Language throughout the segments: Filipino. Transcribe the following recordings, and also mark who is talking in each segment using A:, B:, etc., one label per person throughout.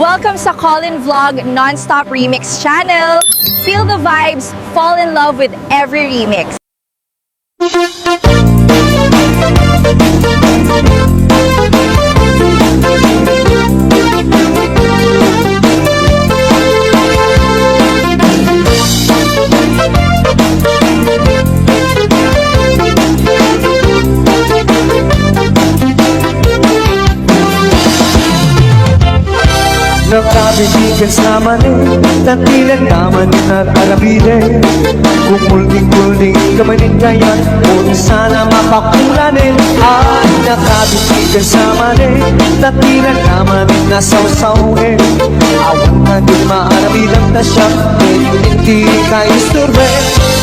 A: Welcome sa Colin Vlog Non-Stop Remix channel. Feel the vibes, fall in love with every remix.
B: Nakabitigan sa mani, tatilan naman at arabile. Kung mulding-mulding kamanin kaya, kung sana mapakulanin. Ay, nakabitigan sa mani, tatilan naman na saw-sawin. Awan na din maarabilang na siya, hindi ka isturbe.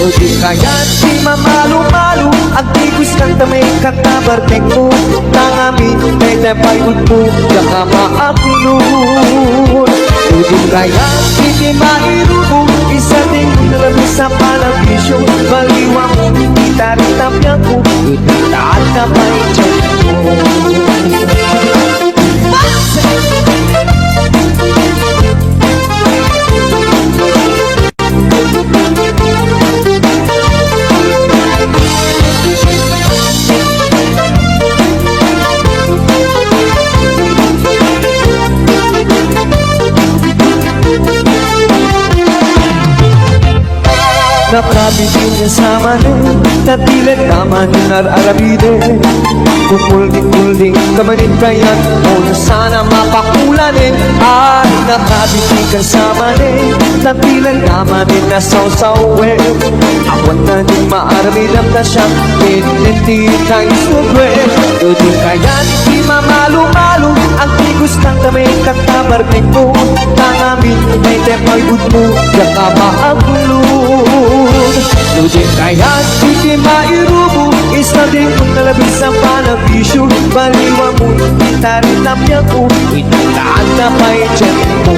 B: O di kaya di mamalo-malo, ang tikus kang tamay katabarteng mo. Tangamin, may tepay mo, yaka maakulun. Udin kaya hindi mairubo, isa din nalabi sa palabisyo. Baliwa mo, itaritapya ko, itaat na pa'y tiyan mo. Nakabitin niya sa mani, tatilan naman arabide. Kumulding-mulding kamanin kaya, kung sana mapakulanin. Ay, nakabitin ka sa mani, tatilan naman na saw-sawin. Awan na din maarabilang na siya, hindi tayo subwe. Doon kaya di mamalo-malo, ang tigus ng kami katabarnig mo. Tangamin, may tepay mo, yaka maagulun. Doon kaya hindi mairubo, isa din kung nalabis ang panabisyo. Baliwa mo, itaritapya ko, itataan na pa'y tiyan mo.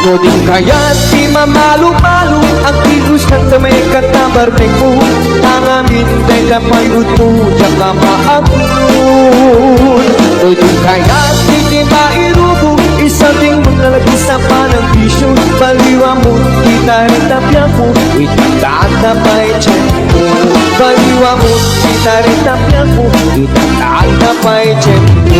B: Ngunit kaya di mamalo-malo, ang tigus ng tamay katabarteng mo. Tangamin, may lapay mo, yaka maagulun. Ngunit kaya di mairubo, isa ding maglalagay sa panabisyo. Baliwa mo, itaritapya ko, itataan na pa'y tiyan mo. Baliwa mo, itaritapya ko, itataan na pa'y tiyan mo.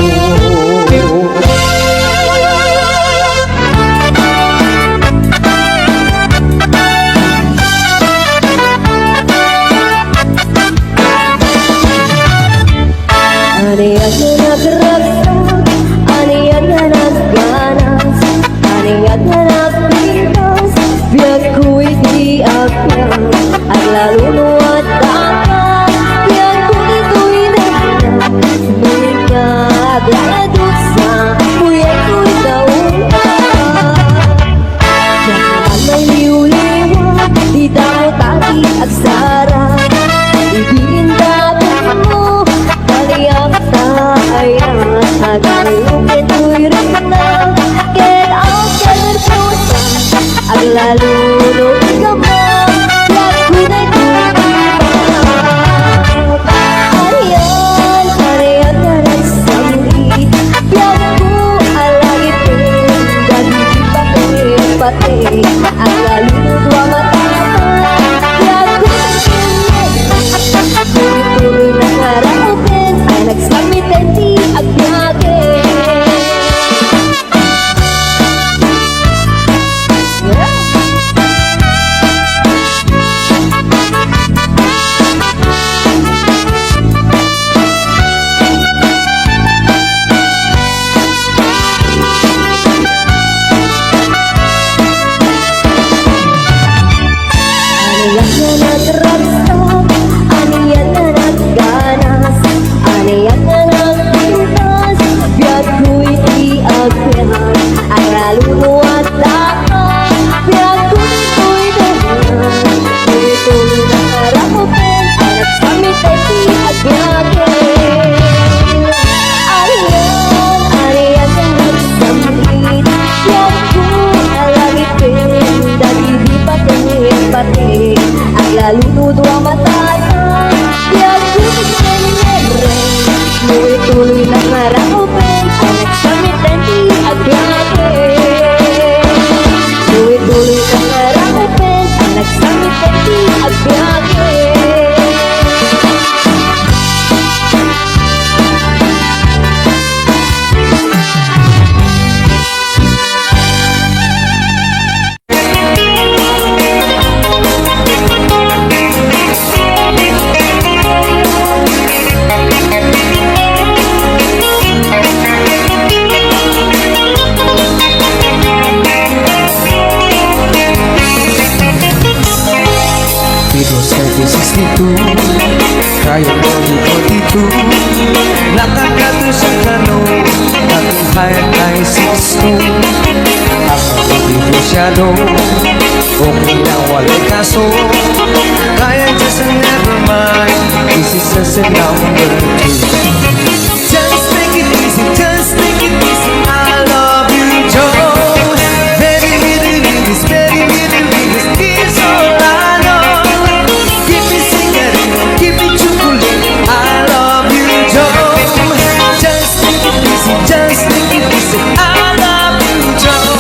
C: Aniyan na nagragsak, aniyan na nagganas, aniyan na nagpitas, biyag ko'y di agyan, at lalo nuwat dapat, biyag ko'y ito'y nagyan, ngunit nga agladot sa, biyag ko'y daungan. Diyan may liw-liwag, di daw taki at sarap, ibigin dapat mo, baliang sayang, agayukin ko'y rinang, get out ka ng pusa, aglalunod ka ba, lagunay ko'y ibang. Ariyan, ariyan na ng sangit, biyag ko alagit din, gagigit pa ko'y pati, aglalunod wa matapang, biyag ko'y tuloy na harapin, ay nagsamitin di agbiyagin. Yeah. nagsamitan di agyahe.
B: Pero 762 Kaya ko di 42 Nakakato sa tanong Aking kaya tayo 62 Ako hindi masyado Okay lang walay kaso Kaya just never mind This is just a number 2. Just take it easy, just take it easy I love you, Joe. Very little bit is very little bit is this all I know. Give me cigarette, give me chocolate I love you, Joe. Just take it easy, just take it easy I love you, Joe.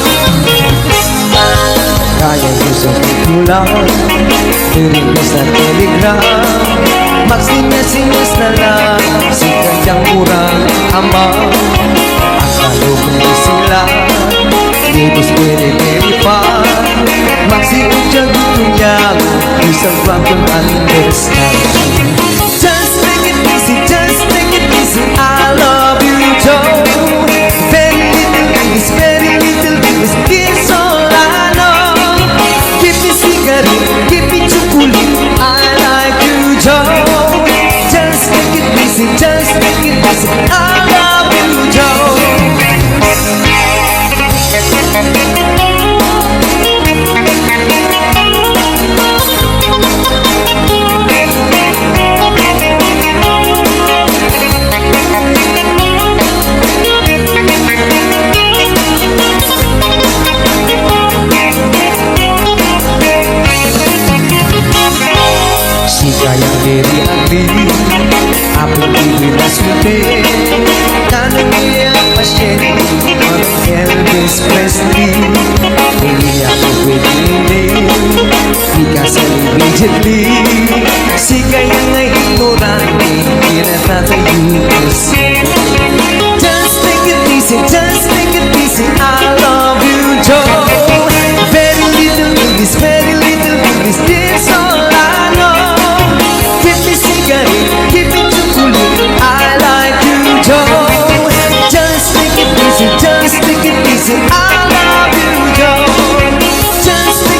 B: Kaya ko sa pitulang Nirinis na telegram Magsinas-sinas na lang Si kanyang murang ama Ang kalugay sila Dibos pere-pere pa Magsiudya dito niyang Isang bagong understand. Just take it easy, just take it easy I love you, Joe. Very little is very little is this all I know. Give me cigarette, give me chocolate I like you, Joe. Just take it easy, just take it easy I love you, Joe. Si kayang very ugly Apong ibig na swerte Tanong niya ang pasyente Ang Elvis Presley Hindi ako pwede hindi Di ka sa immediately Si kayang ay ignorante Hindi na tatayo kasi Just take it easy, just take it easy I love you, Joe. Very little is very little is this all I know. Give me cigarette, give me chocolate I like you, Joe. Just take it easy, just take it easy I love you, Joe. Just take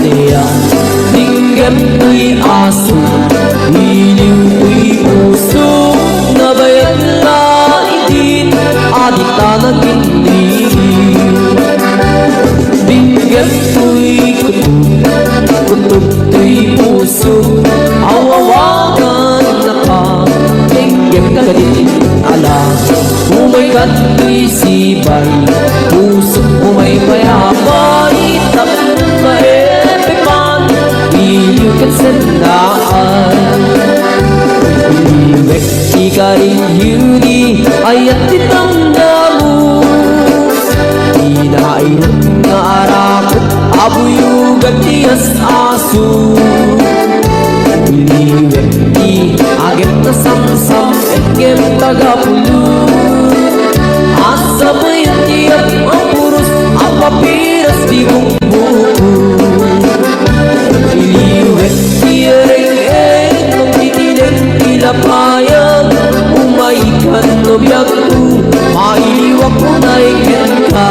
D: kaniya. Dinggam ko'y aso, iliw ko'y puso, nabayag na itin, adita nagindi. Dinggam ko'y kutub ko'y puso, awawagan na ka, dinggam ka din ala. Umaykat ko'y sibay, puso umay mayabay, tapos maepipan, iliw kat sandaan. Iliwek ikaring yuni, ayat ditangdamu, inairot nga arakot, abuyugan tiyas aso. Iliwek di agem na samsam, egem tagapulo, asa pa yung tiyap ang puros, ang papiras di bumbuko. Iliwek tiyareng magtitinig ilapayag, umaikan no biyag ko, mailiwak ko na ikin ka.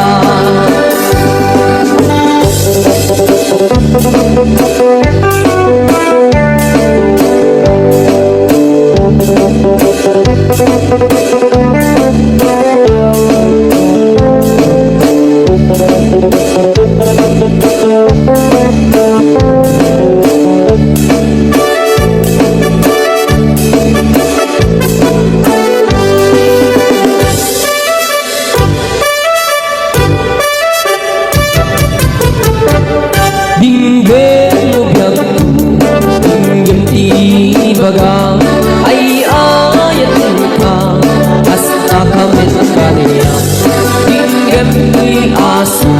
D: Dinggem mo biyag ko, dinggem tibaga, ay ayatin ka, hasta kamit kaniya. Dinggem ko'y aso,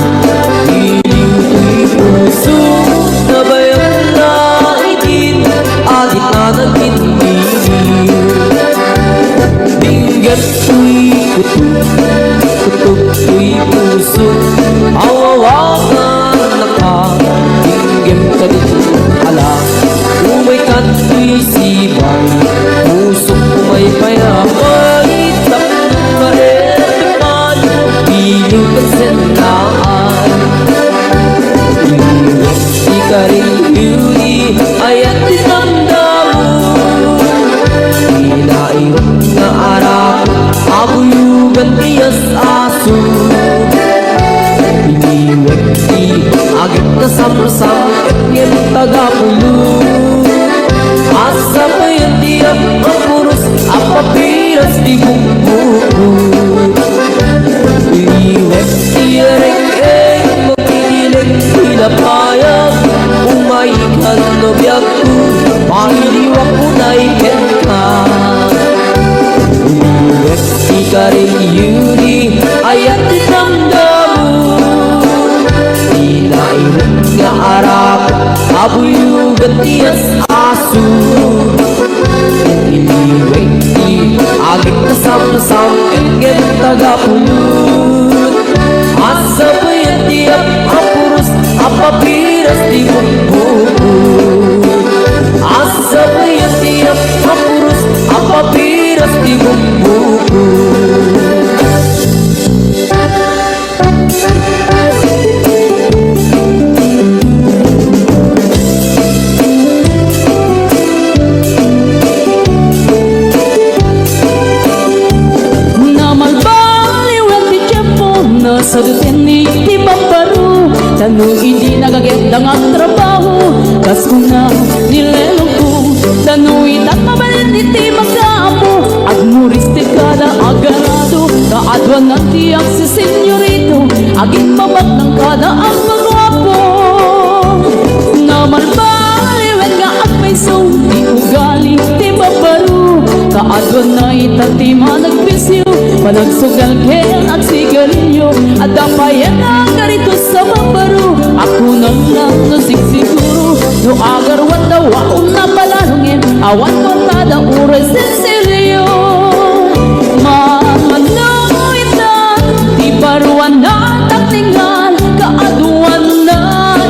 D: iliw ko'y puso, nabayag na itin, adit na nagindi. Dinggem ko'y kutub ko'y puso, awawagan na ka, dinggem ka din ala. Umaykat ko'y sibay, puso umay payapay, tapos maepipan, iliw kat sandaan. Iliwek ikaring yuni, ayat ditangdamu, inairot nga arak, abuyugan tiyas aso. Iliwek di agit na samsam, egem tagapulo, asa pa yung tiyap ang puros, ang papiras di bumbuko. Iliwek tiyareng magtitinig ilapayag, umaikan no biyag ko, mailiwak ko na ikin ka. Iliwek ikaring yuni, ayat ditangdamu, inairot nga arak, abuyugan tiyas aso. Iliwek di agit na samsam, egem tagapulot, asa pa yung tiyap ang puros, ang papiras di bumbuko. Asa pa yung tiyap ang puros, ang papiras di bumbuko.
E: Sa dutini di pamparu, tanong hindi nagagandang ang trabaho, kas ko na nilelong ko, tanong itat mabalin iti magkaapo, agmuristik kada agarado, kaadwan ng tiyak si senyorito, aging mabat ng kada ang magwapo. Naman baliwen nga agpaiso, di ugali di pamparu, kaadwan na itati managpisyo, panagsugal ken at sigarilyo, at dapayan na garito sa babaro. Ako nang lang no siguro, no agarwan daw ako na palalungin, awan mo tada uray sensilyo. Mamanoitan, di paruan na taklingan, kaaduan na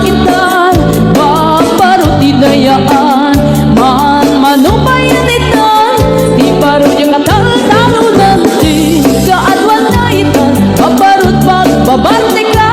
E: itan, babaro di dayaan, man manubayan itan, di paro yung katal-talo nanti, kaadwan na itan, babarot pagbabante ka.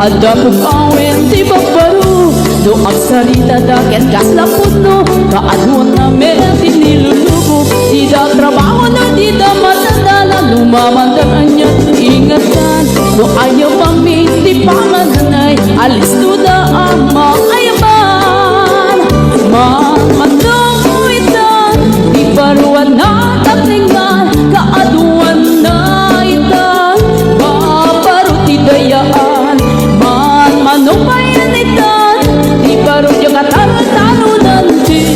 E: Ada pong awin di babaru Do ang salita daken kaslapot no Kaadwan na meron tinilulubo Di da trabaho na di da matandala Lumamandan niya ingatan No ayaw pamit di pamananay Alis no da ang maayaman Manong itan Di baruan na tatingan Kaadwan na itan Babaru ti dayaan Manong bayan itan Di baru yung kataro-taro nanti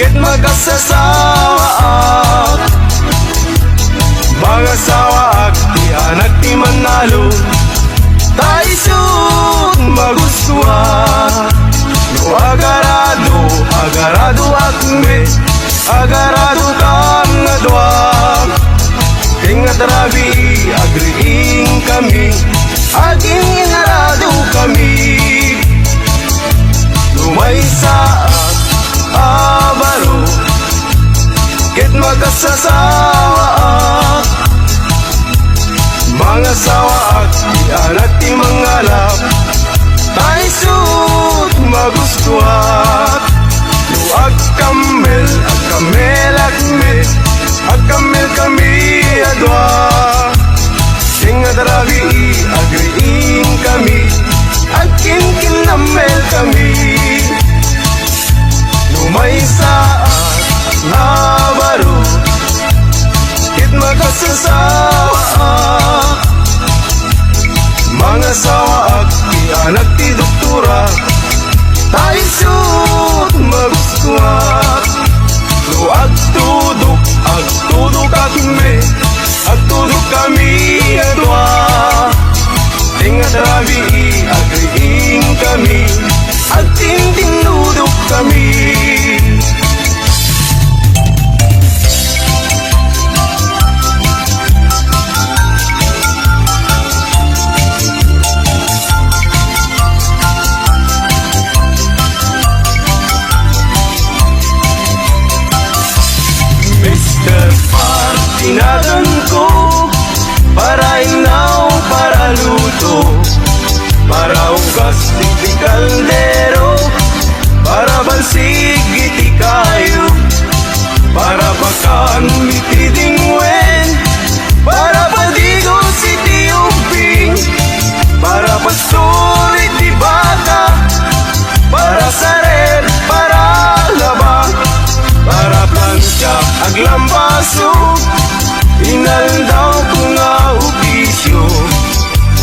F: ket magasasawa ak mga sawa ak di anak ti manalo taisut magustuhan no agarado agarado akme agarado kam nga duwag tingat rabi agriing kami aging inarado kami lumay sa abaro ket magasasawa ak mga sawa at di anak ti mangalap taisut magustuhan no agkamel agkamel kami adwa tingat rabi agriing kami agkin kinamel kami lumay sa nabaro ket magasasawa mga sawa at di anak ti doktora taisut magustuhan no agtudok kami adwa tingat rabi agriing kami agtintinudok kami Tinagan ko para inaw, para luto, para ugas di kaldero, para bansig iti kayo, para bakan iti dingwen, para padigos iti uping, para pastor iti bata, para sarer, para laba, para plancha aglambaso. Inaldaw ko nga upisyo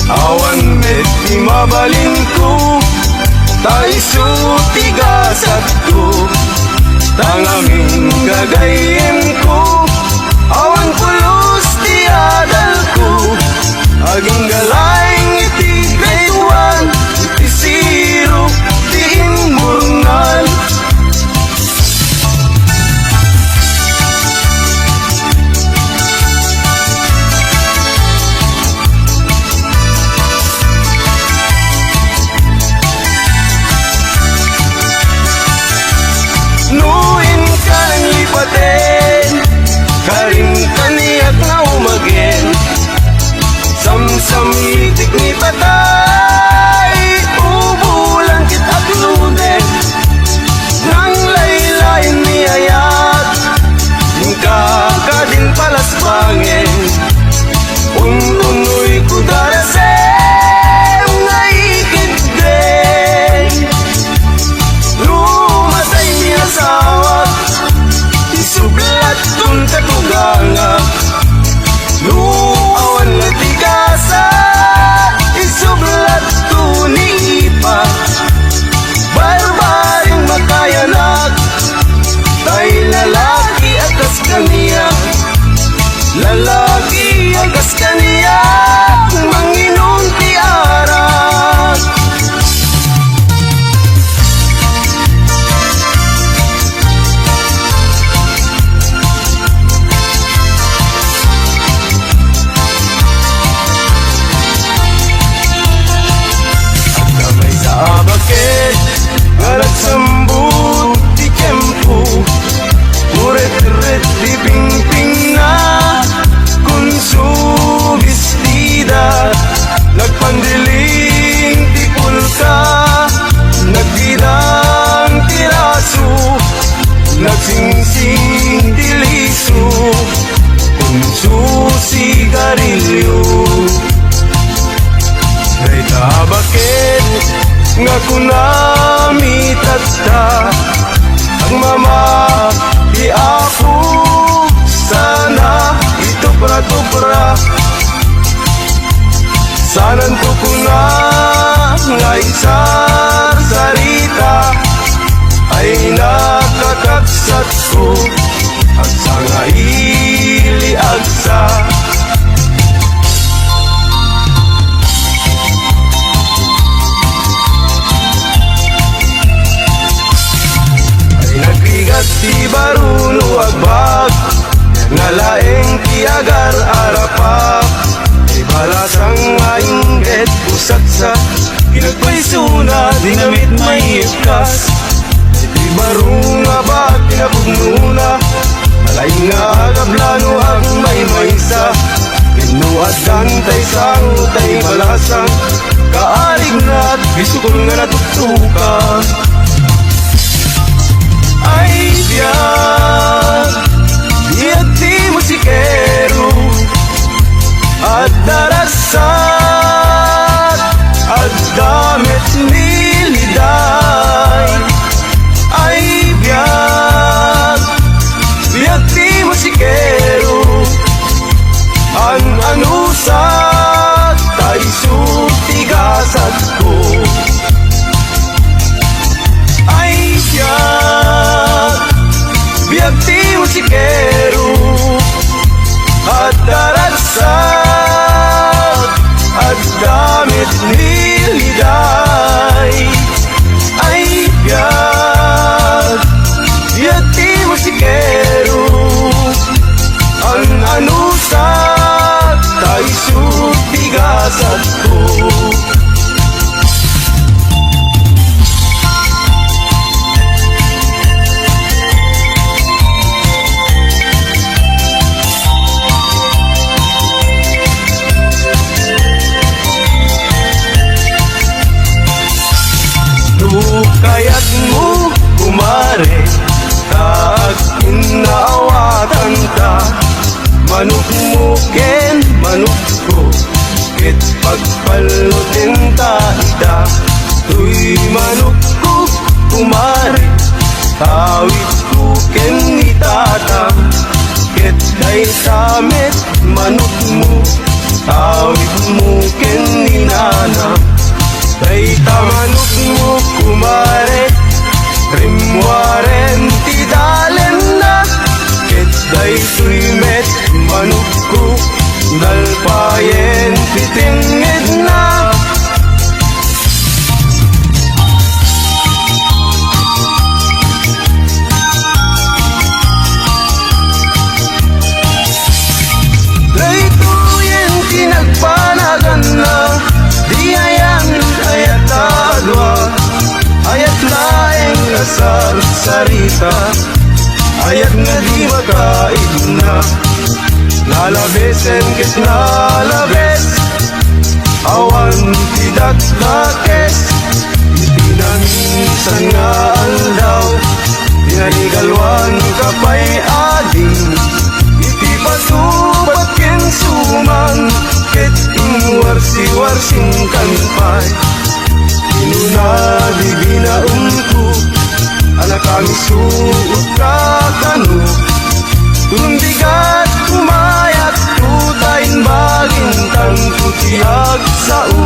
F: awan met di mabalin ko taiso tigasat ko tangaming gagayem ko awan pulos ti adal ko aging galayng iti grade 1 iti zero ti imurnal karing kaniyak na umagin samsam itik ni patay ubulan kita kluden nang laylayin ni ayat yung kakadin palas bangin ununoy ko darasem nga ikit din lumatay ni asawa isublat tun katuganga luawan na tigasa isublat tun ipa barbaring makayanak tay lalaki akas kaniya lalaki akas kaniya manginong tiarat bakit nga nagsambut di kempo muret-ret di ping-ping na konsubistida nagpandiling di pulka nagdidang tiraso nagsingsing di liso konsusigarilyo Rita bakit nga kunami tata ang mama di ako sana ito pra sanan to kuna nga isar sarita ay nakakaksa tigasat ko agsa nga ili agsa. Ay nagbigat ti baruno agbag nga laeng ti agar arapak. Ay balasang maingget pusat sa pinagpaisuna dinamit may ikas. Di barong nga ba pinapugmuna alaing nga agablano ang may maysa. Pinuat kantay sang tay balasang kaalig na at bisukol nga natutukan. Ay biyag biyag ti musikero at darasat at damit niliday. Ay biyag biyag ti musikero ang anusat tay sutigasat ko. Ay biyag biyag ti musikero at darasat at damit niliday. Ay biyag biyag ti musikero ang anusat tay sutigasat ko. Kaya't mo kumare kag inaawatan ta. Manok mo ken manok ko ket pagpalutin ta ida. Tuy manok ko kumare tawid ko ken itata. Ket day samet manok mo tawid mo ken inana. Day tamanok mo kumare rimwaren ti dalen na. Ket day suimet manok ko dalpayen ti tingid na. Day tuyen ti nagpanagan na. Di ayang ayat adwa ayat laeng asal sarita. Ayat nga di makaid na lalabesen ket nalabes. Awan tidak lakes itinansan nga aldaw. Tinanigalwan kapay ading iti patupat ken suman. Ket warsi-warsing kanpay inuna di binaunko anak kami suot kakano. Tulong bigat kumayat tutayin baging tang kutiyag sao.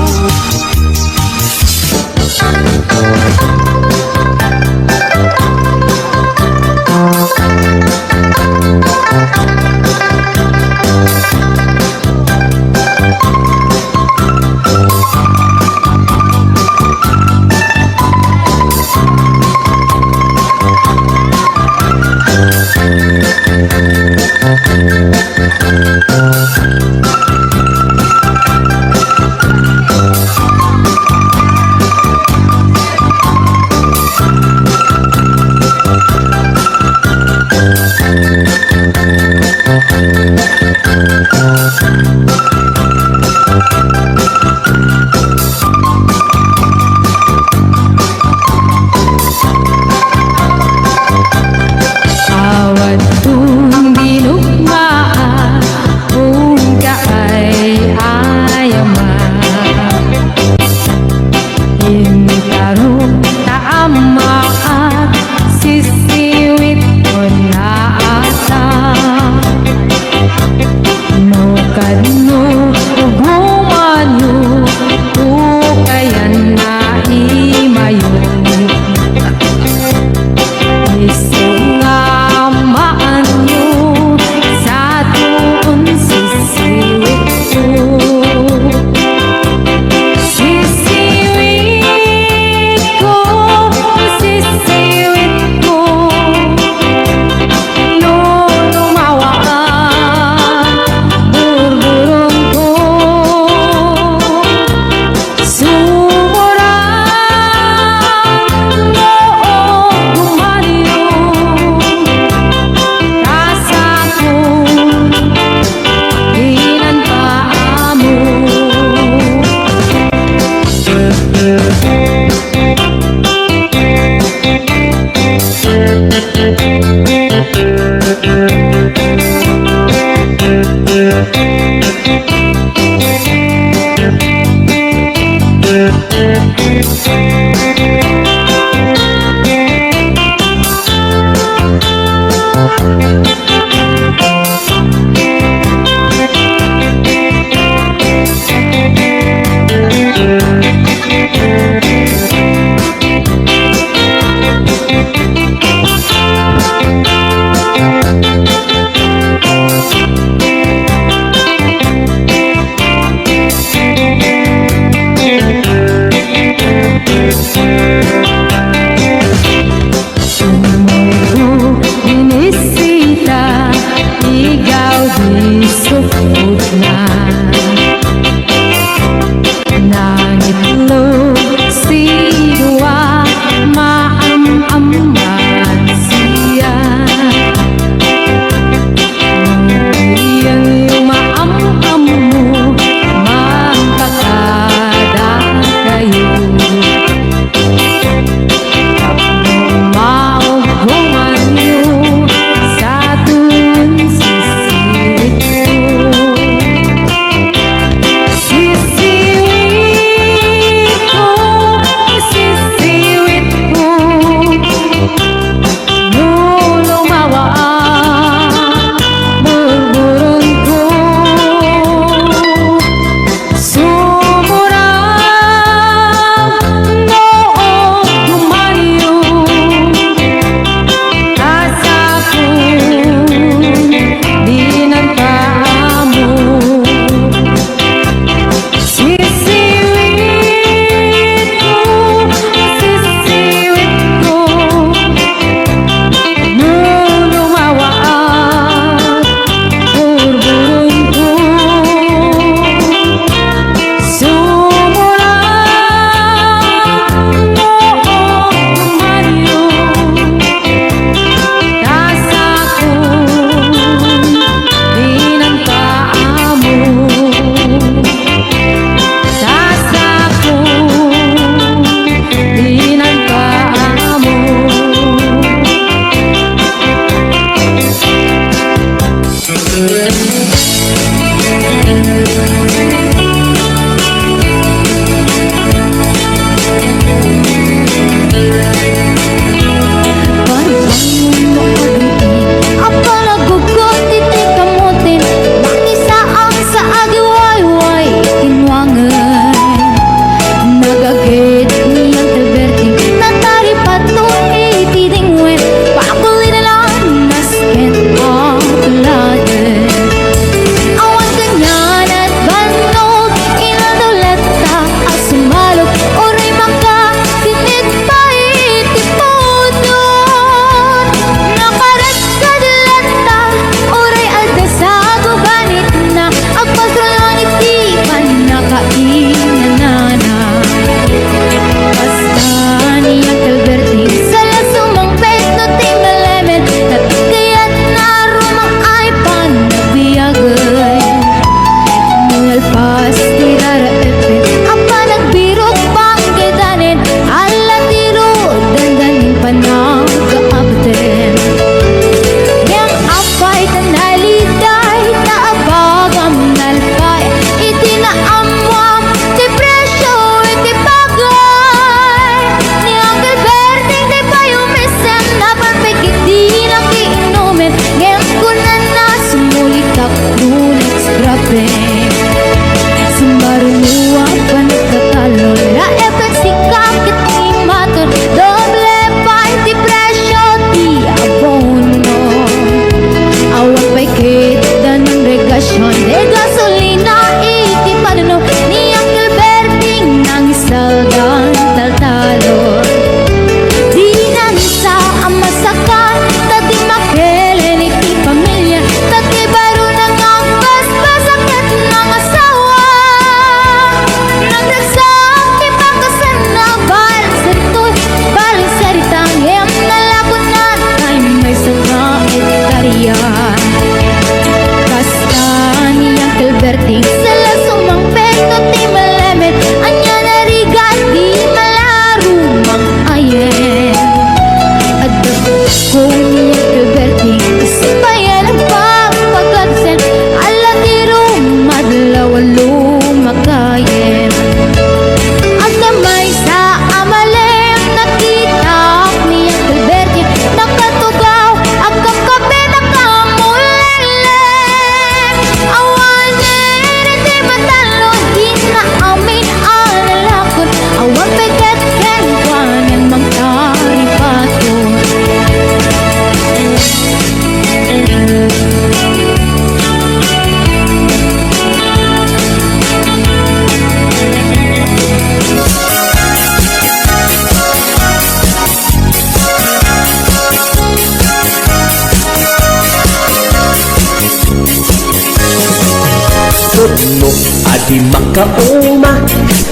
D: Adi makauma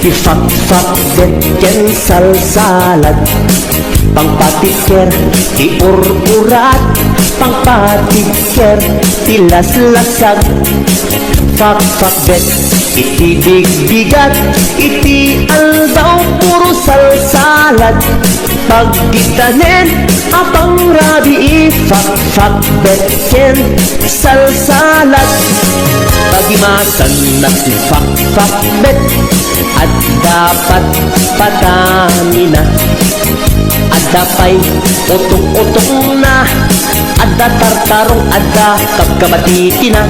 D: Ifak-fak ken salsalad Pangpatiker Iur-urat Pangpatiker Tilas-lasag Fak-fak bet Iti big-bigat Iti aldaw Puro salsalad Pagditanen Apang rabi Ifak-fak bet ken salsalad Pagimasan na fak-fak bet At dapat patami na Ada pa'y utong-utong na Ada tartarong, ada kapkamatiti na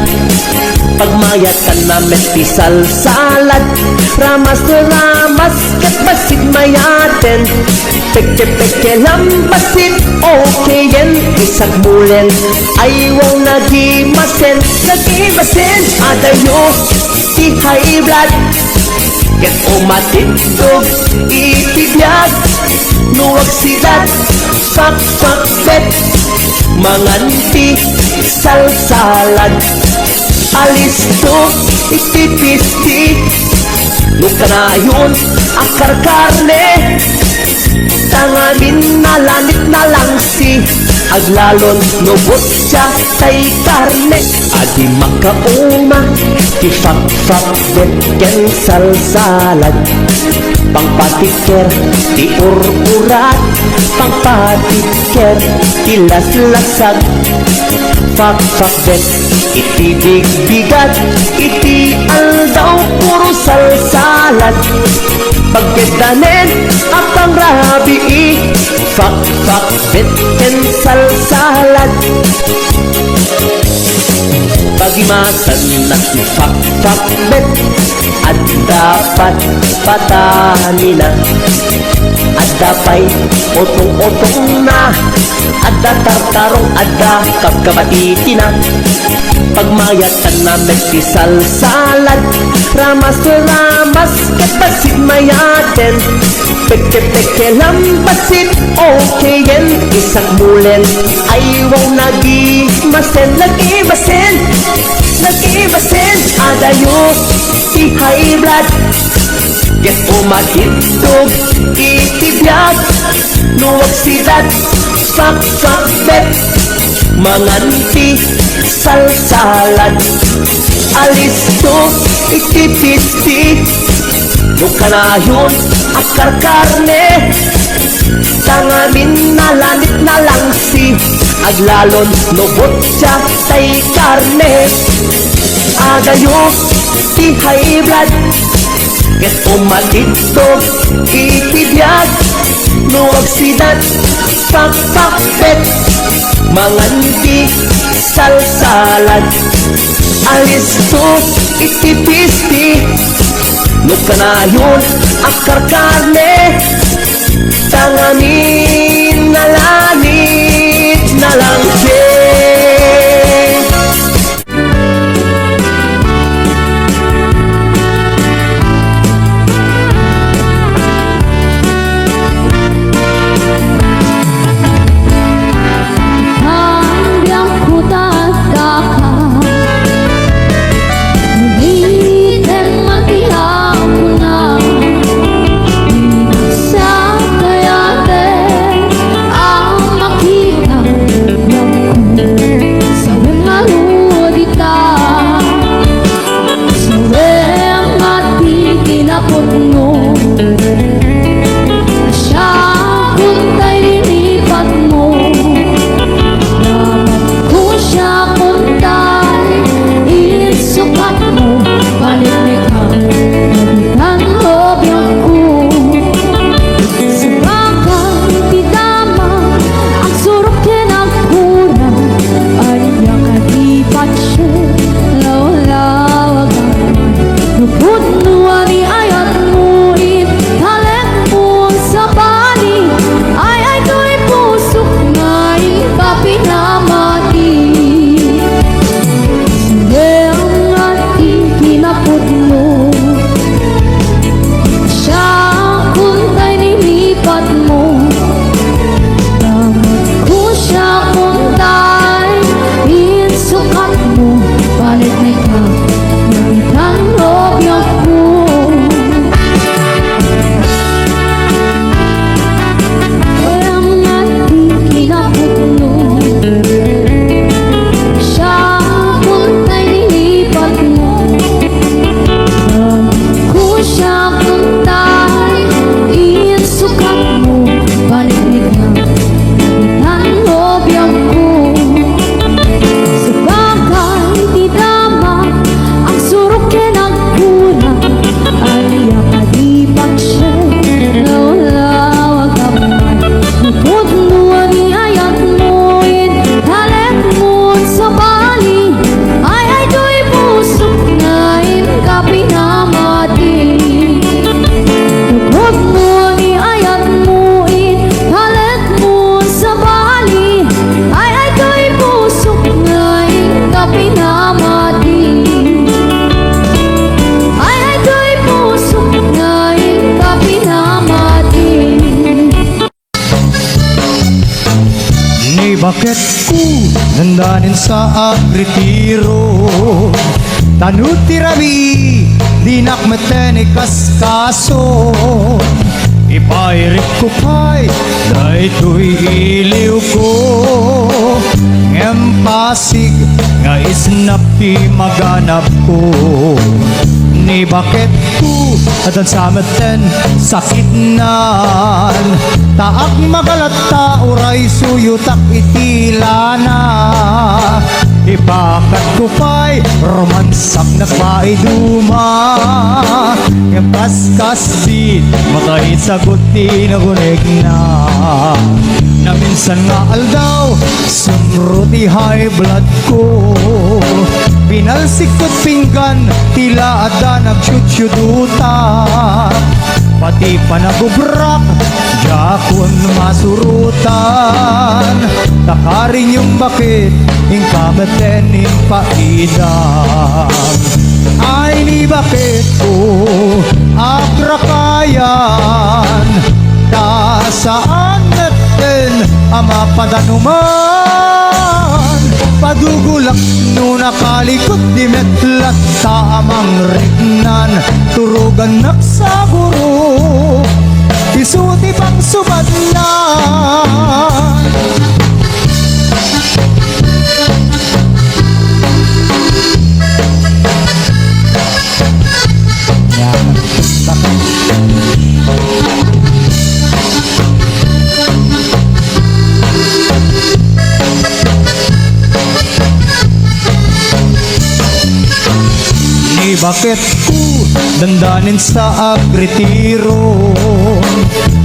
D: Pagmayatan na mestisal salad Ramas na ramas, kat basit mayaten Peke-peke lambasit, okay yan Isag mulen, ayaw nagimasen Nagimasen, adayo, si high blood Ket umatitog, itibiyag Nuwag sidat, fak-fak bet Manganti, salsalad Alisto, itipisti Nukanayon, akar karne Tangamin na lanit na lang si Aglalon, nubot siya tay karne Adi makauma, tifak-fak bet ken salsalad Pangpatiker, tiur-urat Pangpatiker, tilas-lasag Fak-fak bet, iti big-bigat Iti aldaw, puro salsalad Pagkedanen, apang rabi Fak-fak bet ken salsalad Pagimasan na fak-fak bet At dapat patani na Ada pa'y otong-otong na Ada tartarong, ada kapkamatiti na Pagmayatan na mestisal salad Ramas na ramas, kapasit mayaten Peke-peke lambasit, okay yan Isang mulen, ayaw nagimasen Nagimasen, nagimasen Adayo, si high blood Get umatitog, itibiyag Nuwag sidat, fak-fak bet Manganti, salsalad Alisto, itipisti Nukanayon, akar karne Tangamin na lanit na lang si Aglalon, nubot siya tay karne Adayo, si high blood Ket umatitog, itibiyag Nuwag sidat, fak-fak bet Manganti, salsalad Alisto, itipisti Nukanayon, akar karne Tangamin na lanit na lang siya
C: Hanggang kutat kakak Ngitem mati ako na Sa kayate
G: bakit ku nandanin sa agretiro tanuti rabi dinak meteni kaskaso ipairit ko pa'y daytoy iliw ko ngempasig nga isnap ti maganap ko ni bakit ku adan sa meten sakit nan taak magalata uray suyutak itilana ibakat ko pa'y romansak na paiduma yung kaskas di makahit sagot di nagunig na minsan nga aldaw sumruti high blood ko pinalsik ko't pinggan tila ada nagsyudyuduta pati pa nagubrak jakon masurutan takarin yung bakit yung kameten yung paidang ay ni bakit ko agrakayan ta saan natin ama padanuman padugulak no nakalikot di metlat sa amang rignan turugan naksaguro isuti pang subadlan bakit ku dandanin sa agretiro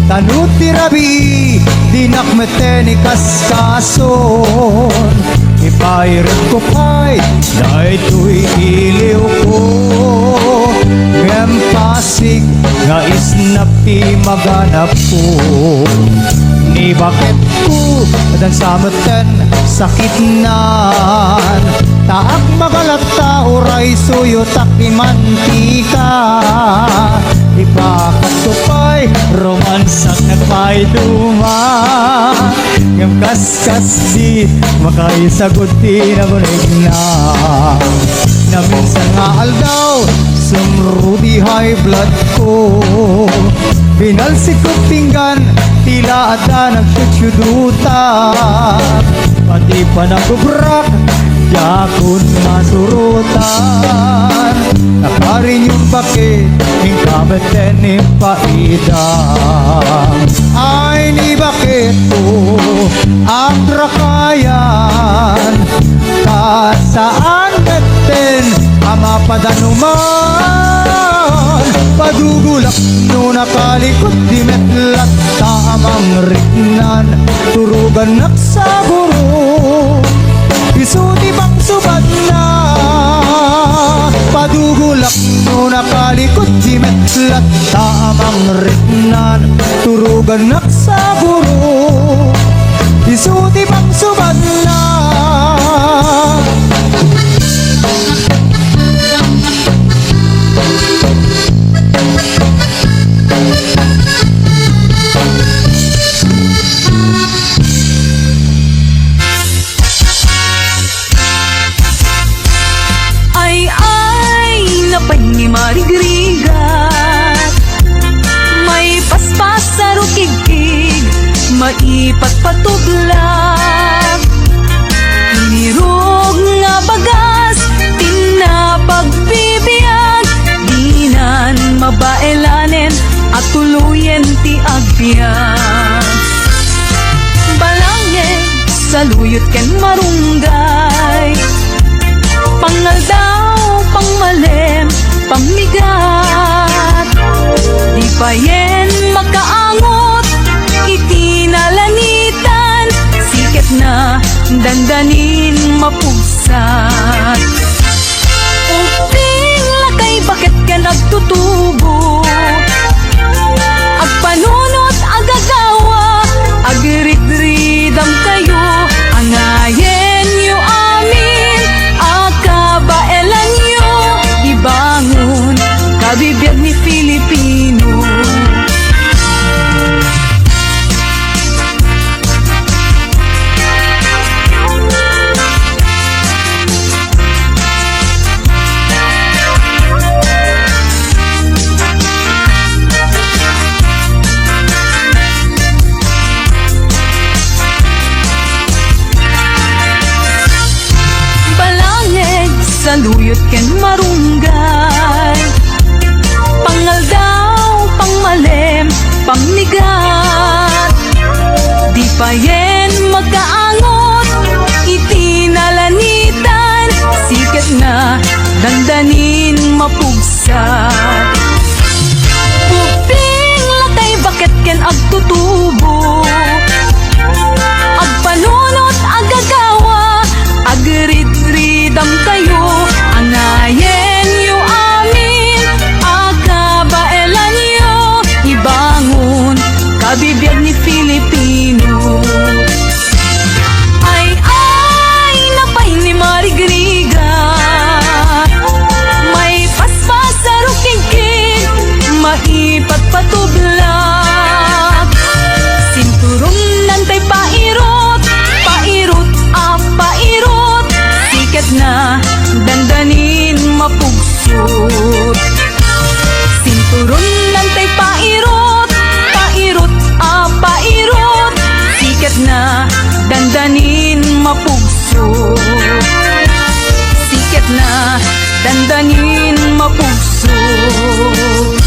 G: tanuti rabi dinak meteni kaskason ipairit ko pa'y daytoy iliw ko ngempasig nga isnap ti maganap ko ni bakit ku adan sa meten sakit nan taak magalata uray suyutak di mantika ibakat ko pa'y romansak na pa'y duma yung kaskas di makaisagot di nagunig na minsan nga aldaw sumruti high blood ko binalsik ko't pinggan tila ada nagsyudyuduta pati pa nagubrak yakon masurutan nakarin yung bakit yung kameten yung paidang ay ni bakit ko agrakayan ka saan natin ama padanuman padugulak no nakalikot di metlat tamang rignan turugan naksaguro isuti bang subad na padugulak no nakalikot di metlat tamang rignan turugan naksaguro isuti bang subad na
H: marigrigat may paspas sa rukigkig maipat patublag inirog nga bagas tinapagpibiyag dinan mabaelanen at tuluyen ti agpiyag balangge saluyot ken marunggay pangal daw pangmalem pamigat di pa yen makaangot itinalanitan siket na dandanin mapugsat uping lakay bakit ka nagtutubo agpanunot agagawa agridridam kayo angayen yu amin akabaelan yu ibangon kabibiyag ni Pilipino saluyot ken marunggay. Pangaldaw, pangmalem, pangmigat, di pa yen magkaangot, itinalanitan, sikat na dandanin mapugsat. Puping latay bakit ken agtutubo, agpanunot agagawa, agrid-ridam kayo, anayen yu amin, agabaelan yo, ibangon kabibiyag ni Filipino. Ay napay ni marigriga, may paspas sa rukigkig, maipat patublak, sinturong nantay pairot, pairot, pairot, sikat na dandanin mapugsot. Sinturon nantay pairot, pairot, pairot, sikat na dandanin mapugsot. Sikat na dandanin mapugsot.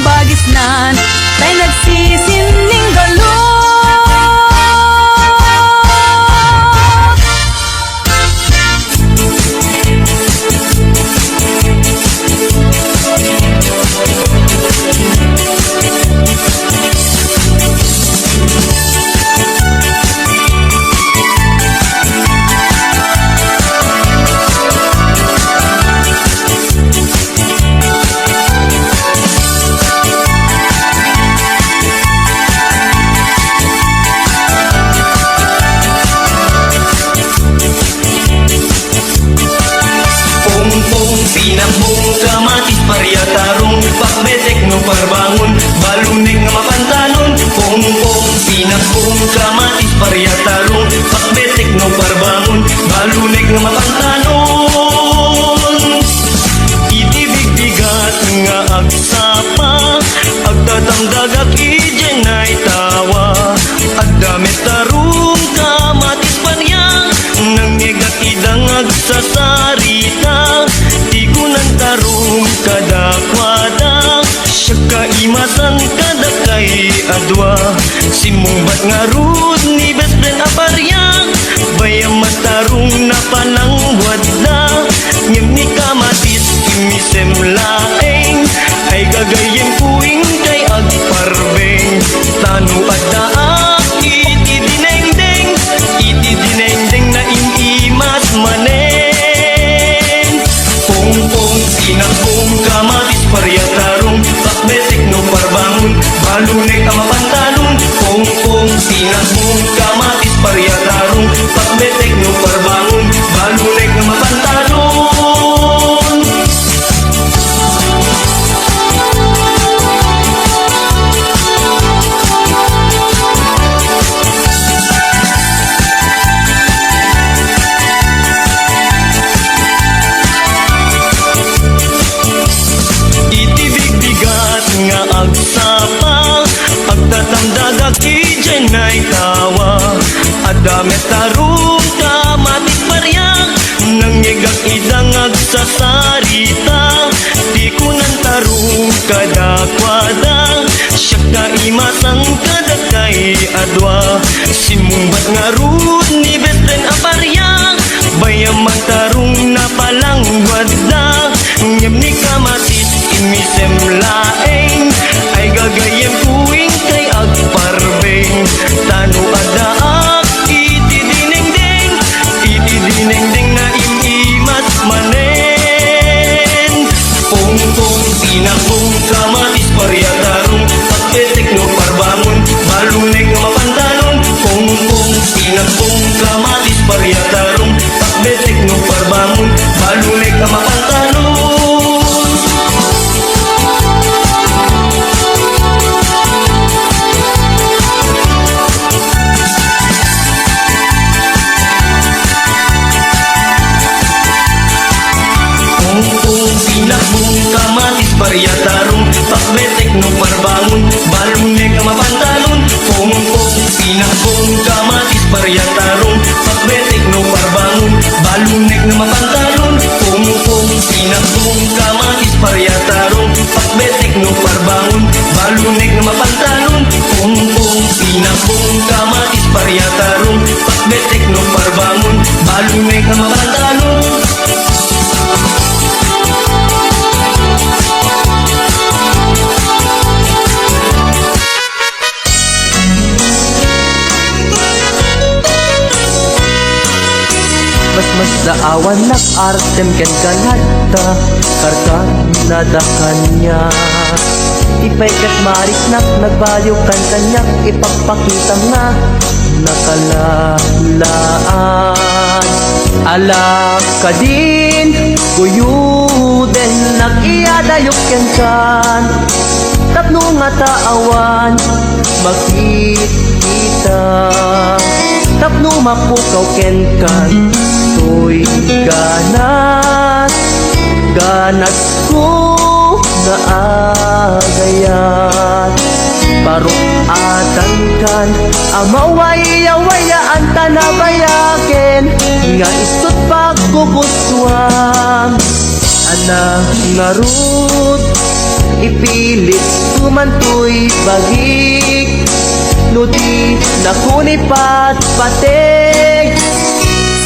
H: Bagis nan tay nagsisining galot.
F: Pinakbong kamatis paryatarong pakbetek no parbangon balunek nga mapantanon. Pongpong pinakbong kamatis paryatarong pakbetek no parbangon balunek nga mapantanon. Itibig-bigat nga agsapa agtatamdagak ijen ay tawa agdamit tarong kamatis paryang nangyegak idang agsasarita. Tigunan tarong kadakwada siya kaimasan kadakay adwa simungbat nga rud ni best friend aparyang bayam matarong na panangwad na ngim ni kamatis imisem laeng ay gagayem kuing kay agparbeng tanu adaak itidinengdeng na imimas manen. Pongpong pinakbong kamatis paryatarong pakbetek no parbangon balunek ang mapantanon. Pongpong pinakbong kamatis paryatarong pakbetek no parbangon balunek ang mapantanon. Agsapa agtatamdagak ijen ay tawa adamet tarong kamatis paryang nangyegak idang agsasarita. Tikunan tarong kadakwada siya kaimasan kadakay adwa simungbat nga rud ni best friend aparyang bayam magtarong na palangwad na ngem ni kamatis imisem laeng ay gagayem kuing kay agparbeng tanu adaak itidinengdeng na imimas manen. Pongpong pinakbong kamatis paryatarong pakbetek no parbangon balunek nga mapantanon. Pongpong pinakbong kamatis paryatarong pakbetek no parbangon balunek nga mapantanon. Pinakbong kamatis paryatarong pakbetek no parbangon balunek nga mapantanon. Pongpong pinakbong kamatis paryatarong pakbetek no parbangon balunek nga mapantanon. Alume ka mabalalo
D: Mas daawan nak artem ken kanada karkan nada kanya ipaikat marik nak nagbayo kan kanyak ipagpakita nga nakalalaan ala ka din kuyuden nak iyadayok ken kan tatlo nga taawan makikita tapno mapukaw ken kan to'y ganas ko na agayat parukatan kan amawaya-wayaan tanabayaken nga istot pagkukuswam anak nga rut ipilit tumantoy bagik Nudi nakunipat pating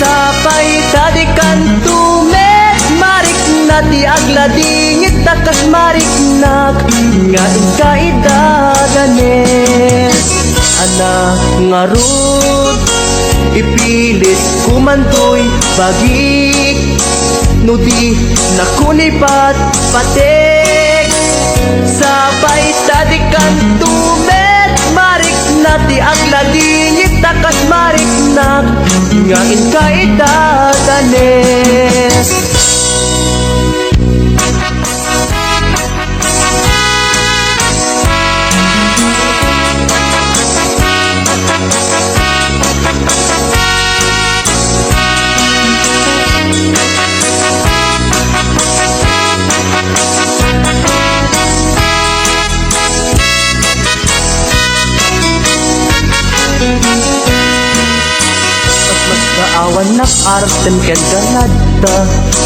D: Sapay tadikan tumet Marik na ti agladingit takas marik nak Nga inkaidaganes Anak nga rut Ipilit kumantoy bagik Nudi nakunipat pating Sapay tadikan tumet Marik nati agladingit takas marik nak ngain kaitatanes awan nak artem ken ganada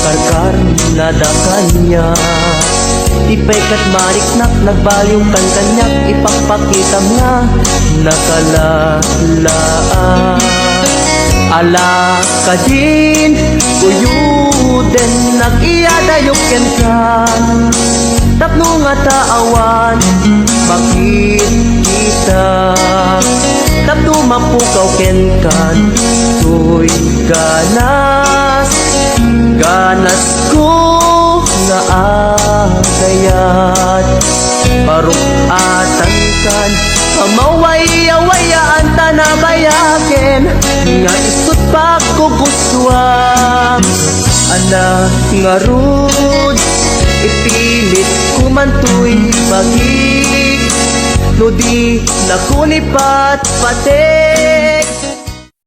D: karkar nada kanya ipaikat marik nak nagbaliw kan kanyak ipagpakita nga nakalalaan ala ka din kuyuden nak iyadayok ken kan tapno nga taawan makikita tapno mapukaw ken kan to'y ganas ko nga agayat parukatan kan amawaya-wayaan tanabayaken nga istot pagkukuswam anak nga rud ipilit kumantoy bagik Nudi nakunipat pating